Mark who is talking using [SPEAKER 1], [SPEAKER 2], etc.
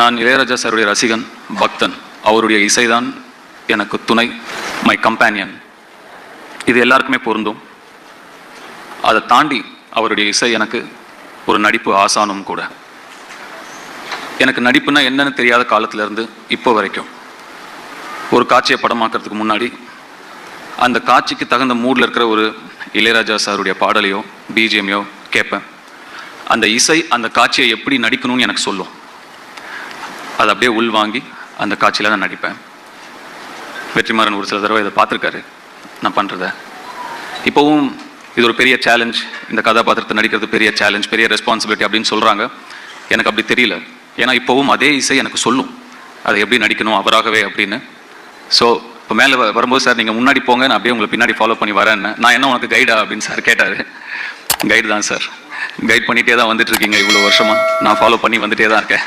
[SPEAKER 1] நான் இளையராஜா சாருடைய ரசிகன், பக்தன். அவருடைய இசைதான் எனக்கு துணை, மை கம்பேனியன். இது எல்லாருக்குமே பொருந்தும். அதை தாண்டி அவருடைய இசை எனக்கு ஒரு நடிப்பு ஆசானும் கூட. எனக்கு நடிப்புனா என்னன்னு தெரியாத காலத்திலேருந்து இப்போ வரைக்கும் ஒரு காட்சியை படமாக்கிறதுக்கு முன்னாடி அந்த காட்சிக்கு தகுந்த மூடில் இருக்கிற ஒரு இளையராஜா சாருடைய பாடலையோ பிஜிஎம்மையோ கேட்பேன். அந்த இசை அந்த காட்சியை எப்படி நடிக்கணும்னு எனக்கு சொல்லும். அதை அப்படியே உள்வாங்கி அந்த காட்சியில் நான் நடிப்பேன். வெற்றிமாறன் ஒரு சில தடவை இதை பார்த்துருக்காரு நான் பண்ணுறத. இப்போவும் இது ஒரு பெரிய சேலஞ்ச், இந்த கதாபாத்திரத்தை நடிக்கிறது பெரிய சேலஞ்ச், பெரிய ரெஸ்பான்சிபிலிட்டி அப்படின்னு சொல்கிறாங்க. எனக்கு அப்படி தெரியல. ஏன்னா இப்போவும் அதே இசை எனக்கு சொல்லும் அதை எப்படி நடிக்கணும் அவராகவே அப்படின்னு. ஸோ இப்போ மேலே வரும்போது, சார் நீங்கள் முன்னாடி போங்க, நான் அப்படியே உங்களை பின்னாடி ஃபாலோ பண்ணி வரேன்னு. நான் என்ன உனக்கு கைடா அப்படின்னு சார் கேட்டார். கைடு தான் சார், கைட் பண்ணிகிட்டே தான் வந்துட்டு இருக்கீங்க இவ்வளோ வருஷமாக. நான் ஃபாலோ பண்ணி வந்துட்டே தான் இருக்கேன்.